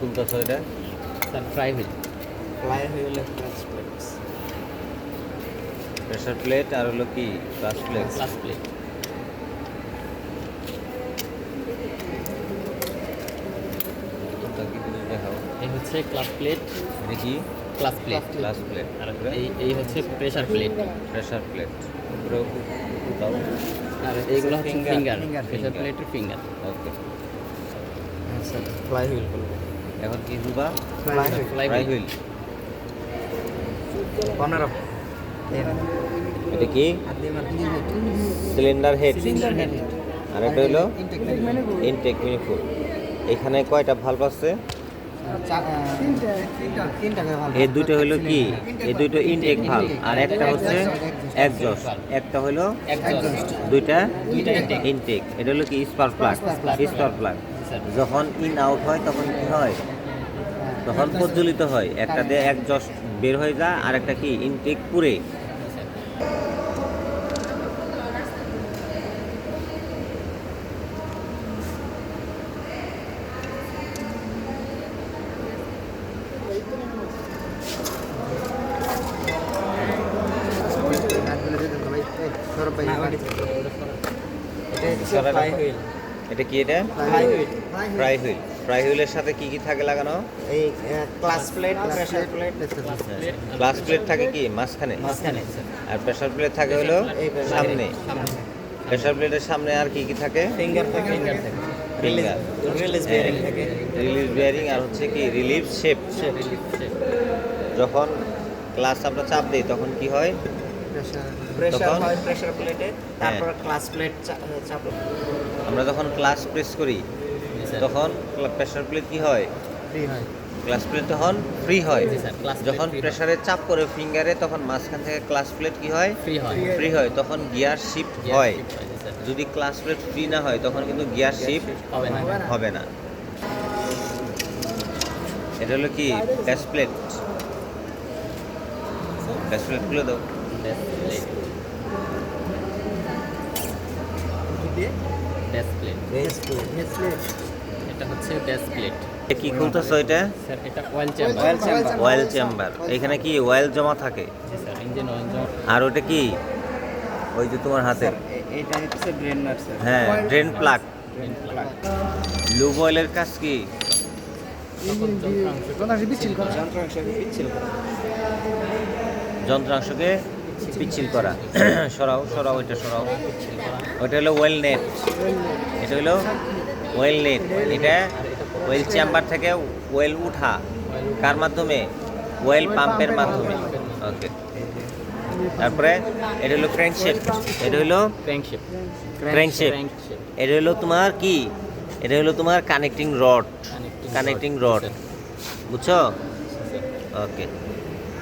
খুলতেছ এটা? Sir flywheel. Pressure plate আর হলো কি ক্লাস প্লেট। Clutch plate. কোনটা কি তুমি দেখাও? এই হচ্ছে ক্লাস প্লেট। এটা কি? Clutch plate. Clutch plate. আর এই হচ্ছে প্রেসার প্লেট। Pressure plate. পুরো দাও। আর এইগুলো হচ্ছে ফিঙ্গার। Pressure finger। প্লেটের ফিঙ্গার। ওকে। আচ্ছা ফ্লাই হুইল বলবো। এখন কি খুলবা? Flywheel. Fly flywheel. Wheel. 15 এটা কি? Cylinder head. Cylinder head. আর এটা হলো ইনটেক মিনিফুল। এখানে কয়টা ভালভ আছে? তিনটা করে ভালো। এই দুটো হলো কি? এই দুটো ইনটেক ভালভ আর একটা হচ্ছে এক্সজস্ট। একটা হলো এক্সজস্ট। দুইটা দুইটা intake। ইনটেক। এটা হলো কি স্পার্ক প্লাগ। স্পার্ক প্লাগ যখন ইন আউট হয় তখন কি হয়? তখন প্রজ্বলিত হয়। একটা দিয়ে এক্সজস্ট বের হয়ে যায় আর একটা কি ইনটেক পুরে। Fly wheel. এটা কি? এটা fly wheel. Fry wheel. Fry হুইলের সাথে কি কি থাকে লাগানো? এই class plate, pressure plate, glass plate থাকে কি মাঝখানে, মাঝখানে। আর প্রেসার প্লেট থাকে হলো সামনে। প্রেসার প্লেটের সামনে আর কি কি থাকে? ফিঙ্গার থাকে, ফিঙ্গার থাকে। ফিঙ্গার, রিলিজ বেয়ারিং থাকে। রিলিজ বেয়ারিং আর হচ্ছে কি রিলিফ শেপ। যখন গ্লাস আমরা চাপ দিই তখন কি হয়? প্রেসার তখন- হয় প্রেসার প্লেটে, তারপর ক্লাস প্লেট চাপ। আমরা যখন ক্লাস প্রেস করি তখন প্রেসার প্লেট কি হয়? ফ্রি হয়। গ্লাস প্লেট তখন ফ্রি হয়। জি স্যার, class plate যখন free হয়। প্রেসারে চাপ করে ফিঙ্গারে তখন মাঝখান থেকে ক্লাস প্লেট কি হয়? ফ্রি হয়। ফ্রি হয়। তখন গিয়ার শিফট Gear হয়। shift হয়, জি স্যার। যদি ক্লাস প্লেট ফ্রি না হয় তখন কিন্তু গিয়ার শিফট হবে না। হবে না। এটা হলো কি ড্যাশ প্লেট। ড্যাশ প্লেট খুলে দাও। Dash plate. এটা হচ্ছে ড্যাশ প্লেট। এ কি খুলতেছো এটা? স্যার এটা oil chamber. Oil chamber. Oil chamber. এখানে কি অয়েল জমা থাকে? জি স্যার, ইঞ্জিন অয়েল জমা। আর ওটা কি? ওই যে তোমার হাতে, এটা হচ্ছে ব্রেন নাট স্যার। হ্যাঁ ড্রেন প্লাগ। প্লাগ। লুব অয়েলের কাজ কি? তখন যন্ত্রাংশ যন্ত্রাংশকে পিচ্ছিল করা। যন্ত্রাংশকে পিচ্ছিল করা। সরাও সরাও, ওইটা সরাও। পিচ্ছিল করা। ওইটা হলো ওয়েল নেট। এটা হলো ওয়েল নেট। এটা ওয়েল চেম্বার থেকে ওয়েল উঠা কার মাধ্যমে? ওয়েল পাম্পের মাধ্যমে। ওকে। তারপরে এটা হলো ক্র্যাঙ্কশেফট। এটা হলো ক্র্যাঙ্কশেফট। ক্র্যাঙ্কশেফট। এটা হলো তোমার কি? এটা হলো তোমার কানেক্টিং রড। কানেক্টিং রড, বুঝছো? ওকে।